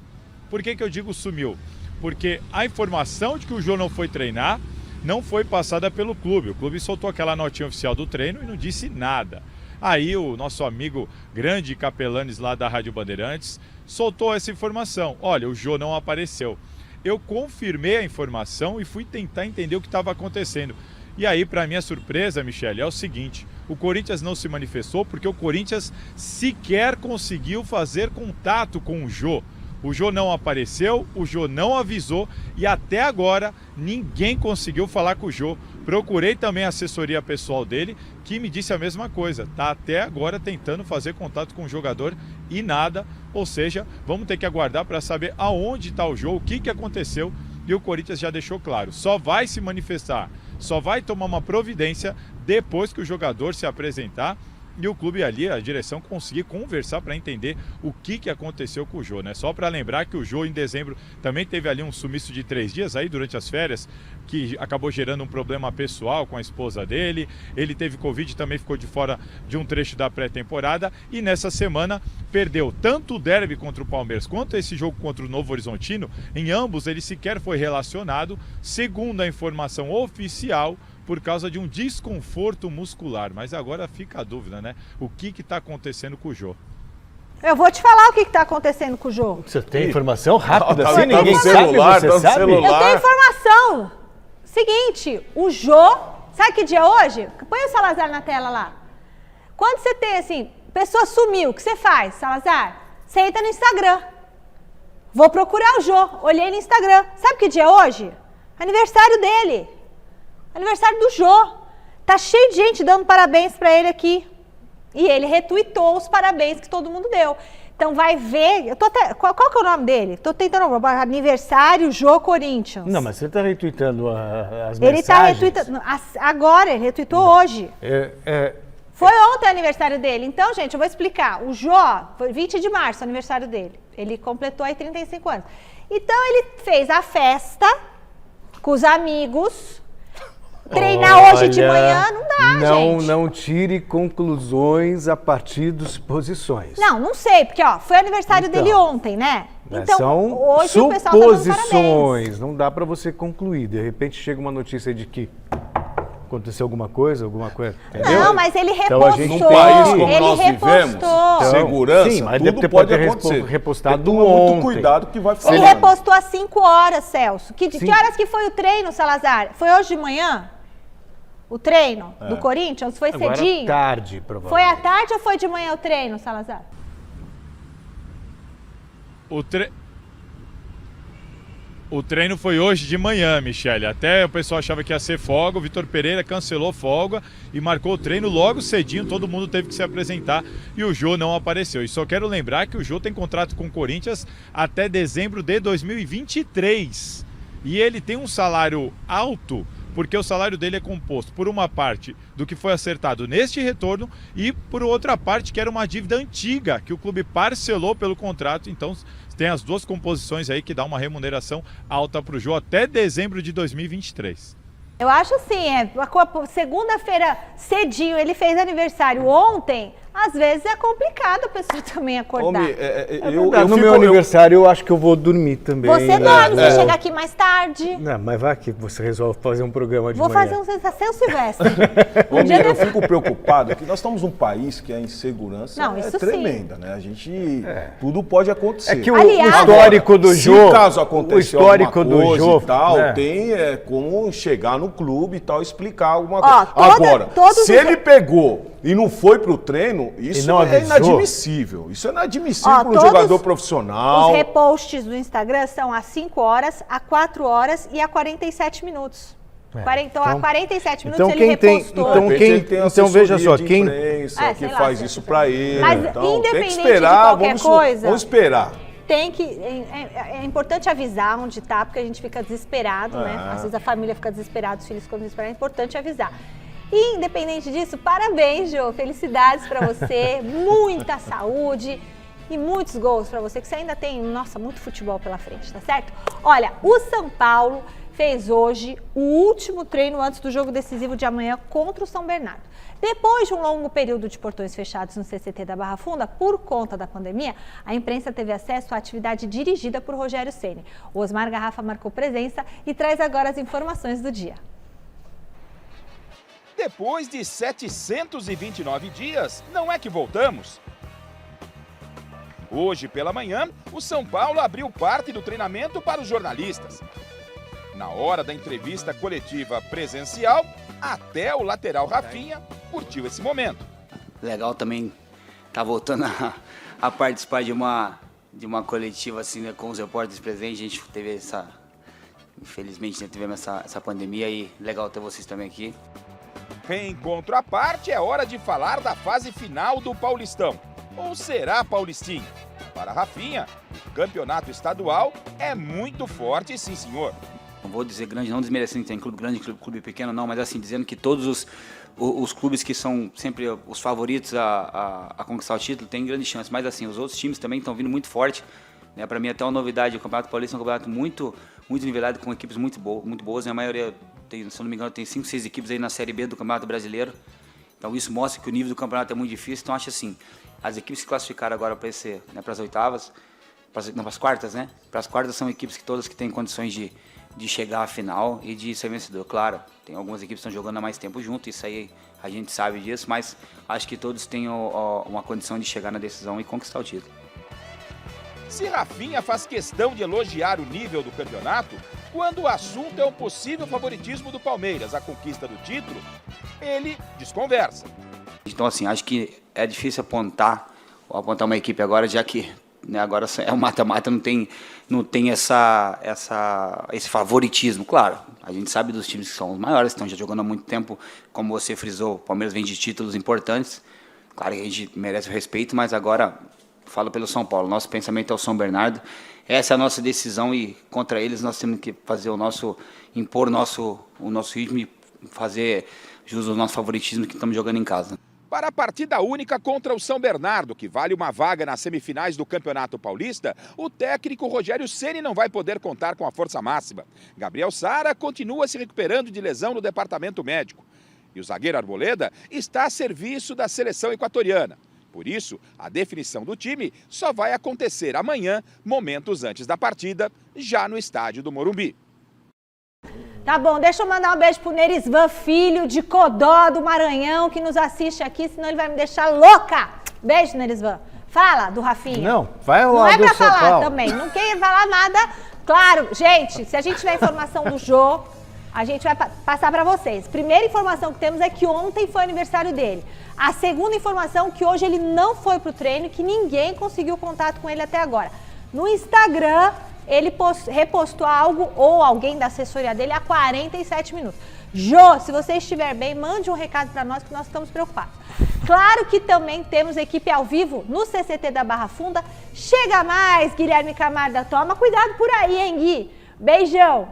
Por que eu digo sumiu? Porque a informação de que o Jô não foi treinar não foi passada pelo clube. O clube soltou aquela notinha oficial do treino e não disse nada. Aí o nosso amigo grande Capelanes lá da Rádio Bandeirantes soltou essa informação. Olha, o Jô não apareceu. Eu confirmei a informação e fui tentar entender o que estava acontecendo. E aí, para minha surpresa, Michele, é o seguinte: o Corinthians não se manifestou porque o Corinthians sequer conseguiu fazer contato com o Jô. O Jô não apareceu, o Jô não avisou e até agora ninguém conseguiu falar com o Jô. Procurei também a assessoria pessoal dele, que me disse a mesma coisa. Está até agora tentando fazer contato com o jogador e nada. Ou seja, vamos ter que aguardar para saber aonde está o Jô, o que aconteceu. E o Corinthians já deixou claro, só vai se manifestar, só vai tomar uma providência depois que o jogador se apresentar e o clube ali, a direção, conseguir conversar para entender o que aconteceu com o Jô, né? Só para lembrar que o Jô em dezembro também teve ali um sumiço de 3 dias aí durante as férias, que acabou gerando um problema pessoal com a esposa dele. Ele teve Covid e também ficou de fora de um trecho da pré-temporada e nessa semana perdeu tanto o derby contra o Palmeiras quanto esse jogo contra o Novo Horizontino. Em ambos ele sequer foi relacionado, segundo a informação oficial, por causa de um desconforto muscular. Mas agora fica a dúvida, né? O que está acontecendo com o Jô? Eu vou te falar o que está acontecendo com o Jô. Você tem informação rápida? Assim, ninguém sabe, você sabe? Eu tenho informação. Seguinte, o Jô, sabe que dia é hoje? Põe o Salazar na tela lá. Quando você tem assim, pessoa sumiu, o que você faz, Salazar? Você entra no Instagram. Vou procurar o Jô. Olhei no Instagram. Sabe que dia é hoje? Aniversário dele. Aniversário do Jô. Tá cheio de gente dando parabéns para ele aqui. E ele retweetou os parabéns que todo mundo deu. Então vai ver. Eu tô até, qual que é o nome dele? Tô tentando. Aniversário Jô Corinthians. Não, mas você tá retweetando as mensagens. Ele tá retweetando. Agora, ele retweetou hoje. Foi ontem o aniversário dele. Então, gente, eu vou explicar. O Jô, foi 20 de março o aniversário dele. Ele completou aí 35 anos. Então, ele fez a festa com os amigos. treinar hoje de manhã não dá, gente. Não tire conclusões a partir das suposições. Não sei, porque foi aniversário dele ontem, né? Então, são hoje o pessoal tá dando parabéns. suposições, não dá para você concluir. De repente chega uma notícia de que aconteceu alguma coisa, entendeu? Não, mas ele repostou. Então, num país como ele nós vivemos, segurança, sim, mas tudo deve pode ter acontecer. repostado Tem que tomar muito ontem. cuidado que vai falar. Ele repostou às 5 horas, Celso. Que horas que foi o treino, Salazar? Foi hoje de manhã? O treino do Corinthians? Foi Agora cedinho? tarde, provavelmente. Foi à tarde ou foi de manhã o treino, Salazar? O treino foi hoje de manhã, Michele. Até o pessoal achava que ia ser folga, o Vitor Pereira cancelou folga e marcou o treino logo cedinho, todo mundo teve que se apresentar e o Jô não apareceu. E só quero lembrar que o Jô tem contrato com o Corinthians até dezembro de 2023. E ele tem um salário alto, porque o salário dele é composto por uma parte do que foi acertado neste retorno e por outra parte que era uma dívida antiga que o clube parcelou pelo contrato. Então tem as duas composições aí que dá uma remuneração alta para o Jô até dezembro de 2023. Eu acho assim, segunda-feira cedinho, ele fez aniversário ontem, às vezes é complicado a pessoa também acordar. No meu aniversário eu acho que eu vou dormir também. Você dorme, você chega aqui mais tarde. Não, mas vai que você resolve fazer um programa de Vou manhã. fazer um Sensação Silvestre. Eu fico preocupado que nós estamos num país que a insegurança é tremenda, né? A gente, tudo pode acontecer. É que o histórico do Jô, se caso acontecer o histórico alguma coisa do Jô, e tal, né? tem como chegar no clube e tal, explicar alguma coisa. Agora, se ele pegou e não foi pro treino, isso é inadmissível. Isso é inadmissível para um jogador profissional. Os reposts do Instagram são às 5 horas, a 4 horas e a 47 minutos. Então, a 47 minutos ele repostou. Então veja só, quem que faz isso para ele. Mas então, independente tem que esperar, de qualquer coisa, vamos esperar. É importante avisar onde tá, porque a gente fica desesperado, né? Às vezes a família fica desesperada, os filhos ficam desesperados, é importante avisar. E, independente disso, parabéns, Jô, felicidades para você, muita saúde e muitos gols para você, que você ainda tem, muito futebol pela frente, tá certo? Olha, o São Paulo fez hoje o último treino antes do jogo decisivo de amanhã contra o São Bernardo. Depois de um longo período de portões fechados no CCT da Barra Funda, por conta da pandemia, a imprensa teve acesso à atividade dirigida por Rogério Ceni. O Osmar Garrafa marcou presença e traz agora as informações do dia. Depois de 729 dias, não é que voltamos? Hoje pela manhã, o São Paulo abriu parte do treinamento para os jornalistas. Na hora da entrevista coletiva presencial, até o lateral Rafinha curtiu esse momento. Legal também tá voltando a participar de uma coletiva assim, né, com os repórteres presentes. A gente teve infelizmente, né, tivemos essa pandemia e legal ter vocês também aqui. Reencontro à parte, é hora de falar da fase final do Paulistão. Ou será Paulistinho? Para Rafinha, o campeonato estadual é muito forte, sim senhor. Não vou dizer grande, não desmerecendo que tem clube grande, clube pequeno, não, mas assim, dizendo que todos os clubes que são sempre os favoritos a conquistar o título têm grande chance. Mas assim, os outros times também estão vindo muito forte. Né? Para mim, até uma novidade, o Campeonato Paulista é um campeonato muito nivelado, com equipes muito boas. Né? A maioria, se não me engano, tem 5, 6 equipes aí na Série B do Campeonato Brasileiro. Então isso mostra que o nível do campeonato é muito difícil. Então acho assim, as equipes que classificaram agora para as oitavas, para as quartas, né? Para as quartas são equipes que todas que têm condições de chegar à final e de ser vencedor. Claro, tem algumas equipes que estão jogando há mais tempo junto, isso aí a gente sabe disso, mas acho que todos têm uma condição de chegar na decisão e conquistar o título. Se Rafinha faz questão de elogiar o nível do campeonato, quando o assunto é o possível favoritismo do Palmeiras à conquista do título, ele desconversa. Então assim, acho que é difícil apontar uma equipe agora, já que né, agora é o mata-mata, não tem esse favoritismo. Claro, a gente sabe dos times que são os maiores, estão já jogando há muito tempo, como você frisou, o Palmeiras vem de títulos importantes. Claro que a gente merece o respeito, mas agora falo pelo São Paulo, nosso pensamento é o São Bernardo. Essa é a nossa decisão e contra eles nós temos que fazer impor o nosso ritmo e fazer jus ao nosso favoritismo que estamos jogando em casa. Para a partida única contra o São Bernardo, que vale uma vaga nas semifinais do Campeonato Paulista, o técnico Rogério Ceni não vai poder contar com a força máxima. Gabriel Sara continua se recuperando de lesão no departamento médico. E o zagueiro Arboleda está a serviço da seleção equatoriana. Por isso, a definição do time só vai acontecer amanhã, momentos antes da partida, já no estádio do Morumbi. Tá bom, deixa eu mandar um beijo pro Nerisvan Filho, de Codó, do Maranhão, que nos assiste aqui, senão ele vai me deixar louca. Beijo, Nerisvan. Fala do Rafinha. Não, vai lá Não é do pra São falar Paulo. também, não quer falar nada. Claro, gente, se a gente tiver informação do Jô, a gente vai passar pra vocês. Primeira informação que temos é que ontem foi aniversário dele. A segunda informação é que hoje ele não foi pro treino, que ninguém conseguiu contato com ele até agora. No Instagram, ele repostou algo, ou alguém da assessoria dele, há 47 minutos. Jô, se você estiver bem, mande um recado para nós, que nós estamos preocupados. Claro que também temos equipe ao vivo no CCT da Barra Funda. Chega mais, Guilherme Camarda. Toma cuidado por aí, hein, Gui? Beijão.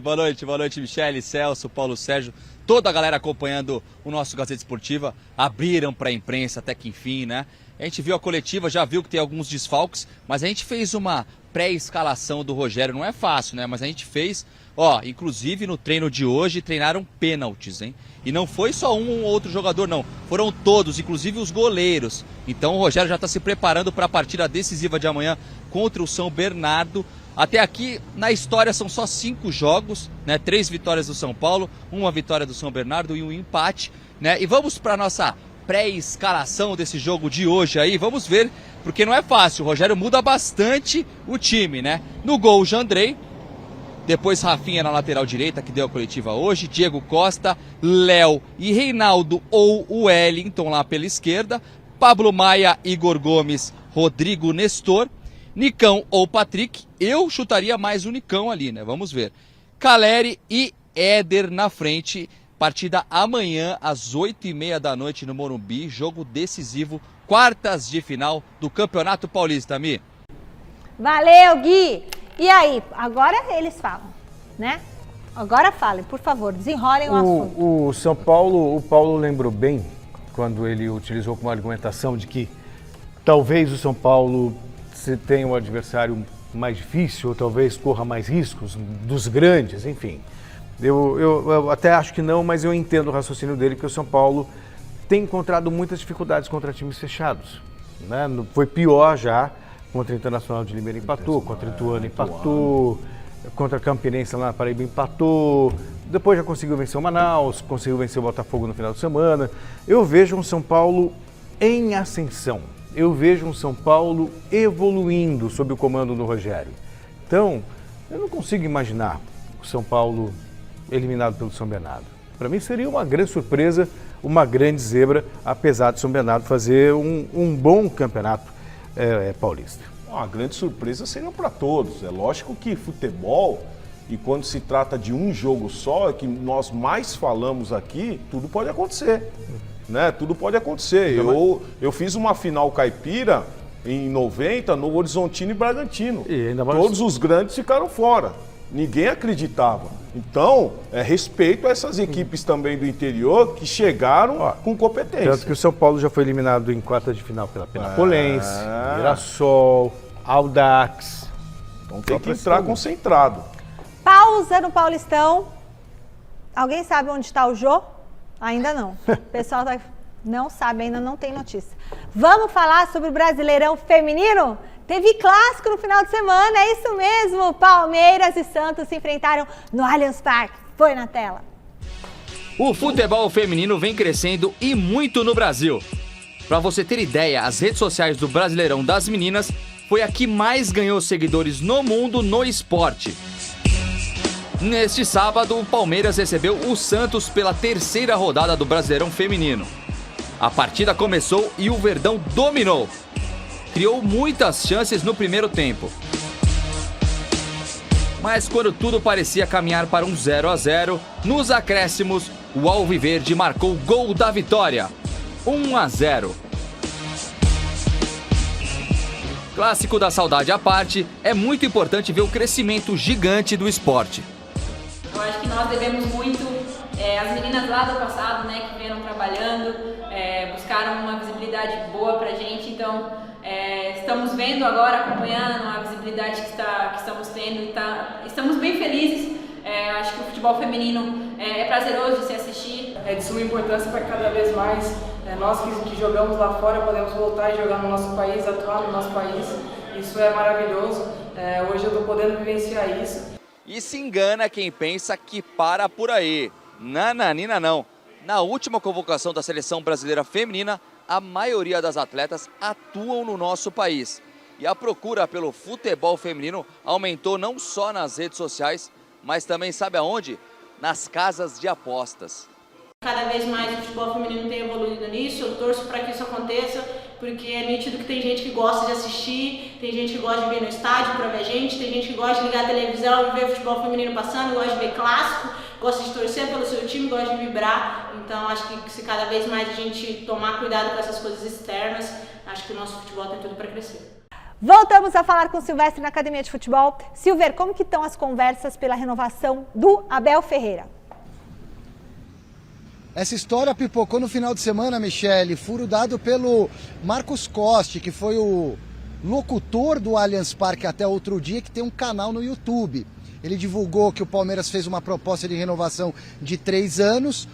Boa noite, Michele, Celso, Paulo Sérgio, toda a galera acompanhando o nosso Gazeta Esportiva. Abriram para a imprensa até que enfim, né? A gente viu a coletiva, já viu que tem alguns desfalques, mas a gente fez uma pré-escalação do Rogério. Não é fácil, né? Mas a gente fez, inclusive no treino de hoje, treinaram pênaltis, hein? E não foi só um ou outro jogador, não. Foram todos, inclusive os goleiros. Então o Rogério já está se preparando para a partida decisiva de amanhã contra o São Bernardo. Até aqui, na história, são só 5 jogos, né? 3 vitórias do São Paulo, 1 vitória do São Bernardo e um empate, né? E vamos para a nossa pré-escalação desse jogo de hoje aí, vamos ver, porque não é fácil. O Rogério muda bastante o time, né? No gol, o Jandrei, depois Rafinha na lateral direita, que deu a coletiva hoje, Diego Costa, Léo e Reinaldo ou o Wellington lá pela esquerda, Pablo Maia, Igor Gomes, Rodrigo Nestor, Nicão ou Patrick, eu chutaria mais o Nicão ali, né? Vamos ver. Caleri e Éder na frente. Partida amanhã às 8h30 da noite no Morumbi, jogo decisivo, quartas de final do Campeonato Paulista, Mi. Valeu, Gui! E aí, agora eles falam, né? Agora falem, por favor, desenrolem o assunto. O São Paulo, o Paulo lembrou bem, quando ele utilizou como argumentação de que talvez o São Paulo se tenha um adversário mais difícil, ou talvez corra mais riscos dos grandes, enfim. Eu até acho que não, mas eu entendo o raciocínio dele, que o São Paulo tem encontrado muitas dificuldades contra times fechados, né? Foi pior já, contra o Internacional de Limeira empatou, contra o Ituano empatou, contra a Campinense lá na Paraíba empatou, depois já conseguiu vencer o Manaus, conseguiu vencer o Botafogo no final de semana. Eu vejo um São Paulo em ascensão, eu vejo um São Paulo evoluindo sob o comando do Rogério. Então, eu não consigo imaginar o São Paulo eliminado pelo São Bernardo. Para mim seria uma grande surpresa, uma grande zebra, apesar de São Bernardo fazer um bom campeonato paulista. Uma grande surpresa seria para todos. É lógico que futebol, e quando se trata de um jogo só, que nós mais falamos aqui, tudo pode acontecer. Né? Tudo pode acontecer. Eu fiz uma final caipira em 90 no Horizontino e Bragantino. E ainda mais... Todos os grandes ficaram fora. Ninguém acreditava. Então, respeito a essas equipes também do interior que chegaram com competência. Tanto que o São Paulo já foi eliminado em quartas de final pela Penapolense, Mirassol, Audax. Então tem que entrar concentrado. Pausa no Paulistão. Alguém sabe onde está o Jô? Ainda não. O pessoal não sabe, ainda não tem notícia. Vamos falar sobre o Brasileirão Feminino? Teve clássico no final de semana, é isso mesmo. Palmeiras e Santos se enfrentaram no Allianz Parque. Foi na tela. O futebol feminino vem crescendo e muito no Brasil. Para você ter ideia, as redes sociais do Brasileirão das Meninas foi a que mais ganhou seguidores no mundo no esporte. Neste sábado, o Palmeiras recebeu o Santos pela terceira rodada do Brasileirão Feminino. A partida começou e o Verdão dominou. Criou muitas chances no primeiro tempo. Mas quando tudo parecia caminhar para um 0-0, nos acréscimos, o Alviverde marcou o gol da vitória. 1-0. Clássico da saudade à parte, é muito importante ver o crescimento gigante do esporte. Eu acho que nós devemos muito As meninas lá do passado, né, que vieram trabalhando, buscaram uma visibilidade boa pra gente, então estamos vendo agora, acompanhando a visibilidade que estamos tendo, estamos bem felizes. Acho que o futebol feminino é prazeroso de se assistir. É de suma importância para cada vez mais nós que jogamos lá fora podemos voltar e jogar no nosso país, atuar no nosso país. Isso é maravilhoso. Hoje eu estou podendo vivenciar isso. E se engana quem pensa que para por aí. Nananina não. Na última convocação da Seleção Brasileira Feminina, a maioria das atletas atuam no nosso país. E a procura pelo futebol feminino aumentou não só nas redes sociais, mas também sabe aonde? Nas casas de apostas. Cada vez mais o futebol feminino tem evoluído nisso, eu torço para que isso aconteça, porque é nítido que tem gente que gosta de assistir, tem gente que gosta de ver no estádio para ver a gente, tem gente que gosta de ligar a televisão e ver o futebol feminino passando, gosta de ver clássico, gosta de torcer pelo seu time, gosta de vibrar. Então acho que se cada vez mais a gente tomar cuidado com essas coisas externas, acho que o nosso futebol tem tudo para crescer. Voltamos a falar com o Silvestre na Academia de Futebol. Silver, como que estão as conversas pela renovação do Abel Ferreira? Essa história pipocou no final de semana, Michele. Furo dado pelo Marcos Coste, que foi o locutor do Allianz Parque até outro dia, que tem um canal no YouTube. Ele divulgou que o Palmeiras fez uma proposta de renovação de 3 anos.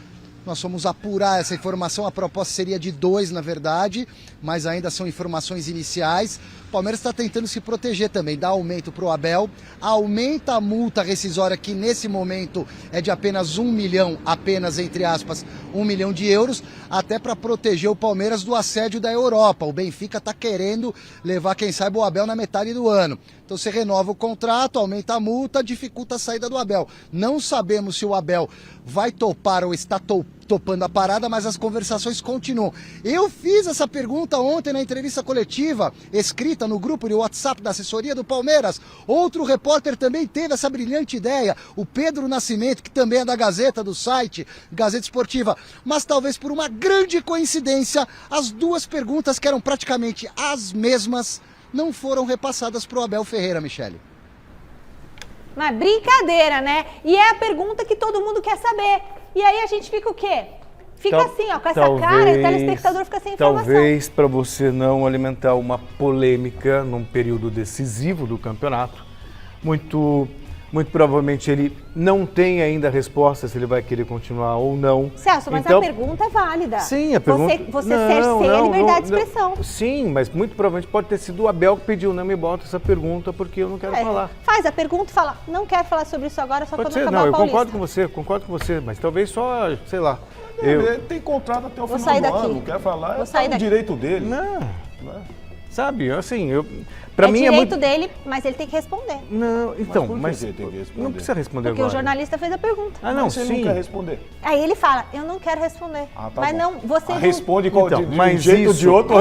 Nós fomos apurar essa informação, a proposta seria de 2, na verdade, mas ainda são informações iniciais. O Palmeiras está tentando se proteger também, dá aumento para o Abel, aumenta a multa rescisória, que nesse momento é de apenas 1 milhão, apenas entre aspas, 1 milhão de euros, até para proteger o Palmeiras do assédio da Europa. O Benfica está querendo levar, quem sabe, o Abel na metade do ano. Então você renova o contrato, aumenta a multa, dificulta a saída do Abel. Não sabemos se o Abel vai topar ou está topando a parada, mas as conversações continuam. Eu fiz essa pergunta ontem na entrevista coletiva, escrita no grupo de WhatsApp da assessoria do Palmeiras. Outro repórter também teve essa brilhante ideia, o Pedro Nascimento, que também é da Gazeta, do site Gazeta Esportiva. Mas talvez por uma grande coincidência, as duas perguntas, que eram praticamente as mesmas, não foram repassadas para o Abel Ferreira, Michele. Mas brincadeira, né? E é a pergunta que todo mundo quer saber. E aí a gente fica o quê? Fica assim, ó, com essa cara, o telespectador fica sem informação. Talvez para você não alimentar uma polêmica num período decisivo do campeonato, muito provavelmente ele não tem ainda a resposta se ele vai querer continuar ou não. Celso, mas então, a pergunta é válida. Sim, a pergunta... Você cerceia a liberdade de expressão. Sim, mas muito provavelmente pode ter sido o Abel que pediu, não me bota essa pergunta porque eu não quero falar. Faz a pergunta e fala, não quero falar sobre isso agora, só pode quando ser, acabar não, o eu Paulista. concordo com você, mas talvez só, sei lá. Tem contrato até o final do ano, não quer falar, é o direito dele. Não. Sabe, assim, Pra mim é direito dele, mas ele tem que responder. Não, então, mas ele tem que responder? Não precisa responder porque agora. Porque o jornalista fez a pergunta. Ah, não, mas ele não quer responder. Aí ele fala, eu não quero responder. Tá mas bom. não, você não... Responde de um jeito ou de outro,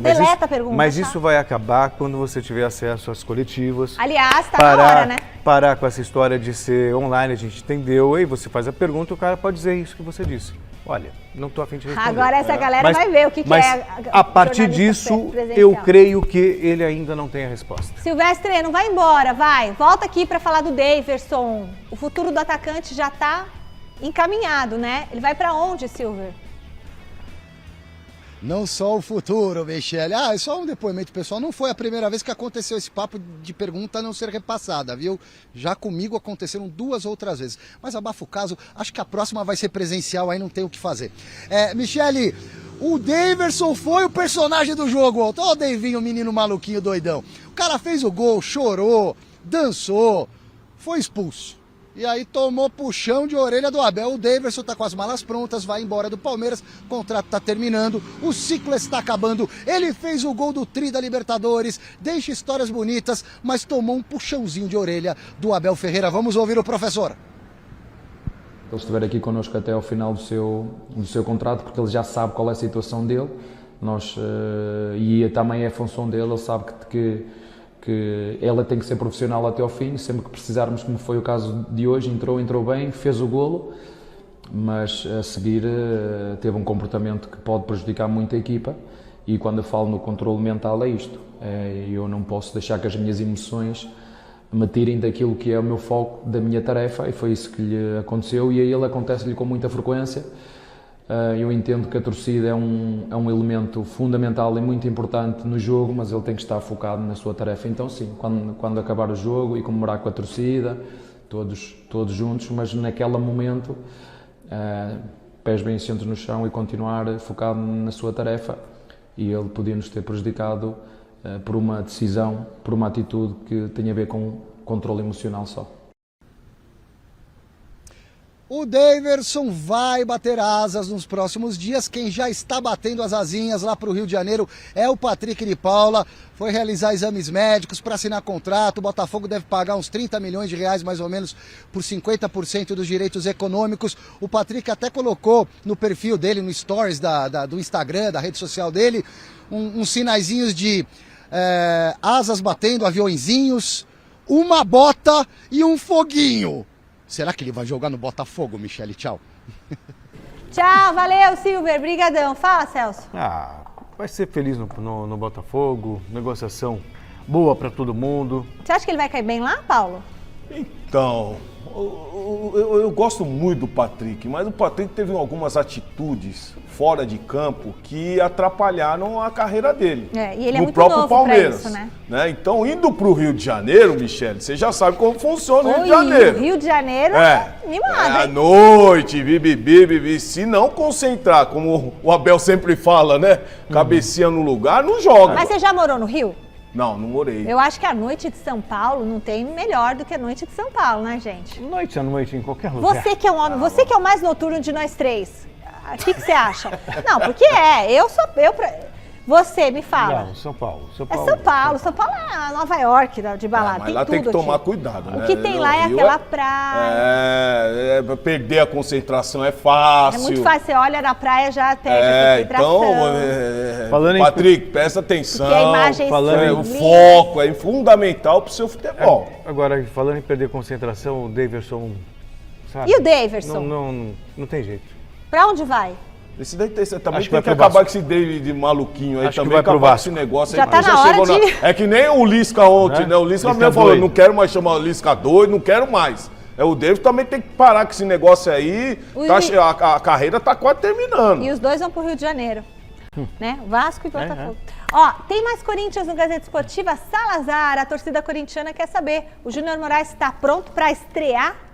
deleta a pergunta. Mas isso vai acabar quando você tiver acesso às coletivas. Aliás, tá na hora, né? Parar com essa história de ser online, a gente entendeu, aí você faz a pergunta e o cara pode dizer isso que você disse. Olha, não estou a fim de responder. Agora essa galera vai ver o que é a partir disso, eu creio que ele ainda não tem a resposta. Silvestre, não vai embora, vai. Volta aqui para falar do Daverson. O futuro do atacante já está encaminhado, né? Ele vai para onde, Silver? Não só o futuro, Michele. É só um depoimento pessoal. Não foi a primeira vez que aconteceu esse papo de pergunta não ser repassada, viu? Já comigo aconteceram 2 outras vezes. Mas abafa o caso, acho que a próxima vai ser presencial, aí não tem o que fazer. Michele, o Daverson foi o personagem do jogo. Olha o Davinho, menino maluquinho doidão. O cara fez o gol, chorou, dançou, foi expulso. E aí tomou puxão de orelha do Abel. O Daverson tá com as malas prontas, vai embora do Palmeiras, o contrato tá terminando, o ciclo está acabando. Ele fez o gol do Tri da Libertadores, deixa histórias bonitas, mas tomou um puxãozinho de orelha do Abel Ferreira. Vamos ouvir o professor. Ele estiver aqui connosco até ao final do seu contrato, porque ele já sabe qual é a situação dele. E também é função dele, ele sabe que ela tem que ser profissional até ao fim, sempre que precisarmos, como foi o caso de hoje, entrou bem, fez o golo, mas a seguir teve um comportamento que pode prejudicar muito a equipa, e quando eu falo no controle mental é isto, eu não posso deixar que as minhas emoções me tirem daquilo que é o meu foco, da minha tarefa, e foi isso que lhe aconteceu, e a ele acontece-lhe com muita frequência. Eu entendo que a torcida é um elemento fundamental e muito importante no jogo, mas ele tem que estar focado na sua tarefa. Então sim, quando acabar o jogo e comemorar com a torcida, todos juntos, mas naquele momento, pés bem assentos no chão e continuar focado na sua tarefa, e ele podia nos ter prejudicado por uma decisão, por uma atitude que tem a ver com controle emocional só. O Daverson vai bater asas nos próximos dias. Quem já está batendo as asinhas lá para o Rio de Janeiro é o Patrick de Paula. Foi realizar exames médicos para assinar contrato. O Botafogo deve pagar uns 30 milhões de reais, mais ou menos, por 50% dos direitos econômicos. O Patrick até colocou no perfil dele, no stories do Instagram, da rede social dele, uns sinaizinhos de asas batendo, aviõezinhos, uma bota e um foguinho. Será que ele vai jogar no Botafogo, Michele? Tchau. Tchau, valeu, Silver. Brigadão. Fala, Celso. Vai ser feliz no Botafogo, negociação boa para todo mundo. Você acha que ele vai cair bem lá, Paulo? Então, eu gosto muito do Patrick, mas o Patrick teve algumas atitudes fora de campo que atrapalharam a carreira dele. E ele é no muito próprio novo Palmeiras, pra isso, né? Então, indo para o Rio de Janeiro, Michele, você já sabe como funciona o Rio de Janeiro. O Rio de Janeiro animado, à hein? noite, bibi, se não concentrar, como o Abel sempre fala, né? Cabecinha no lugar, não joga. Mas você já morou no Rio? Não morei. Eu acho que a noite de São Paulo não tem melhor do que a noite de São Paulo, né, gente? Noite à noite em qualquer lugar. Você que é um homem, você que é o mais noturno de nós três, o que você acha? Não, porque você me fala. Não, São Paulo. São Paulo é Nova York de balada. Mas tem lá tudo tem que tomar aqui. cuidado, né? O que tem lá é aquela praia. Perder a concentração é fácil. É muito fácil, você olha na praia já perde a concentração. Patrick, presta atenção. Porque a imagem o foco é fundamental pro seu futebol. Agora, falando em perder concentração, o Daverson, sabe? E o Daverson? Não tem jeito. Pra onde vai? Esse daí também Acho tem que acabar com esse David maluquinho aí. Acho também que vai pro acabar com Vasco. esse negócio Já aí. tá na hora de... É que nem o Lisca ontem, né? O Lisca mesmo falou, não quero mais chamar o Lisca doido, não quero mais. O David também tem que parar com esse negócio aí. A carreira tá quase terminando. E os dois vão pro Rio de Janeiro. Né? Vasco e Botafogo. Ó, tem mais Corinthians no Gazeta Esportiva. Salazar, a torcida corintiana quer saber. O Júnior Moraes está pronto para estrear?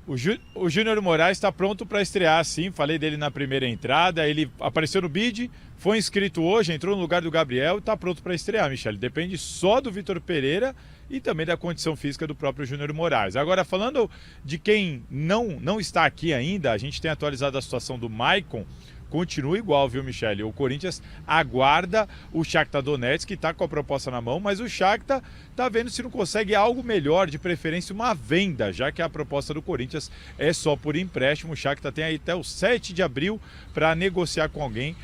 O Júnior Moraes está pronto para estrear, sim. Falei dele na primeira entrada. Ele apareceu no bid, foi inscrito hoje, entrou no lugar do Gabriel e está pronto para estrear, Michele. Depende só do Vitor Pereira e também da condição física do próprio Júnior Moraes. Agora, falando de quem não está aqui ainda, a gente tem atualizado a situação do Maicon. Continua igual, viu, Michele? O Corinthians aguarda o Shakhtar Donetsk, que está com a proposta na mão, mas o Shakhtar está vendo se não consegue algo melhor, de preferência uma venda, já que a proposta do Corinthians é só por empréstimo. O Shakhtar tem aí até o 7 de abril para negociar com alguém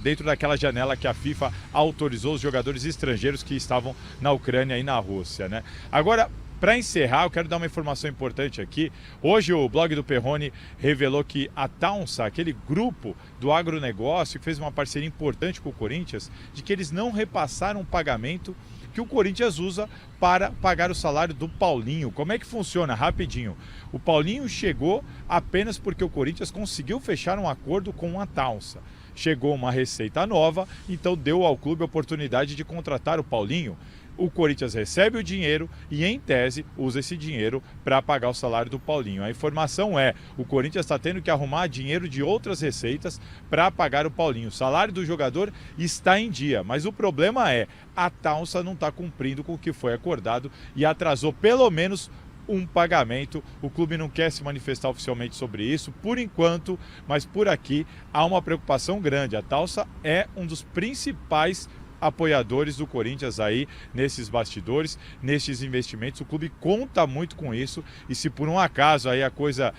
dentro daquela janela que a FIFA autorizou os jogadores estrangeiros que estavam na Ucrânia e na Rússia, né? Agora, para encerrar, eu quero dar uma informação importante aqui. Hoje o blog do Perrone revelou que a Taunsa, aquele grupo do agronegócio que fez uma parceria importante com o Corinthians, de que eles não repassaram o pagamento que o Corinthians usa para pagar o salário do Paulinho. Como é que funciona? Rapidinho. O Paulinho chegou apenas porque o Corinthians conseguiu fechar um acordo com a Taunsa. Chegou uma receita nova, então deu ao clube a oportunidade de contratar o Paulinho. O Corinthians recebe o dinheiro e, em tese, usa esse dinheiro para pagar o salário do Paulinho. A informação é, o Corinthians está tendo que arrumar dinheiro de outras receitas para pagar o Paulinho. O salário do jogador está em dia, mas o problema é, a Taunsa não está cumprindo com o que foi acordado e atrasou pelo menos um pagamento. O clube não quer se manifestar oficialmente sobre isso, por enquanto, mas por aqui há uma preocupação grande. A Taunsa é um dos principais apoiadores do Corinthians aí nesses bastidores, nesses investimentos. O clube conta muito com isso e se por um acaso aí a coisa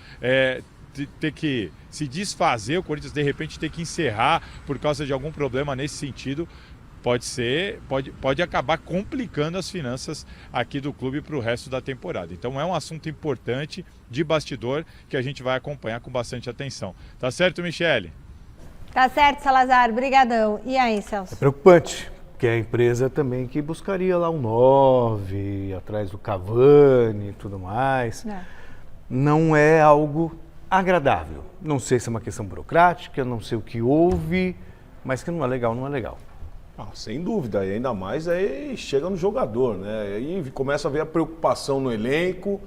ter que se desfazer, o Corinthians de repente ter que encerrar por causa de algum problema nesse sentido, pode acabar complicando as finanças aqui do clube para o resto da temporada. Então é um assunto importante de bastidor que a gente vai acompanhar com bastante atenção. Tá certo, Michele? Tá certo, Salazar. Brigadão. E aí, Celso? É preocupante, porque é a empresa também que buscaria lá um 9, atrás do Cavani e tudo mais. Não é algo agradável. Não sei se é uma questão burocrática, não sei o que houve, mas que não é legal, não é legal. Sem dúvida, e ainda mais aí chega no jogador, né? Aí começa a ver a preocupação no elenco,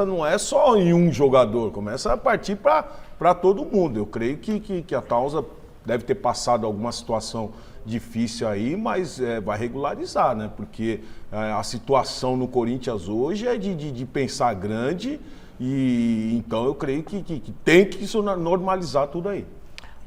não é só em um jogador, começa a partir para todo mundo. Eu creio que a Tausa deve ter passado alguma situação difícil aí, mas vai regularizar, né? Porque a situação no Corinthians hoje é de pensar grande, e então eu creio que tem que normalizar tudo aí.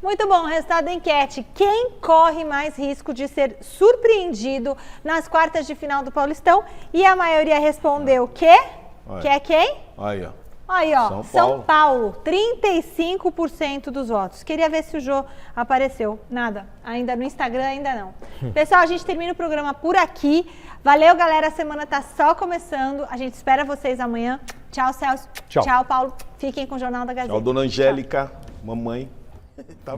Muito bom, resultado da enquete. Quem corre mais risco de ser surpreendido nas quartas de final do Paulistão? E a maioria respondeu que é quem? Aí, ó. Aí, ó, São Paulo, 35% dos votos. Queria ver se o Jô apareceu. Nada, ainda no Instagram, ainda não. Pessoal, a gente termina o programa por aqui. Valeu, galera, a semana tá só começando. A gente espera vocês amanhã. Tchau, Celso. Tchau. Tchau, Paulo. Fiquem com o Jornal da Gazeta. Tchau, dona Angélica, mamãe. Tá.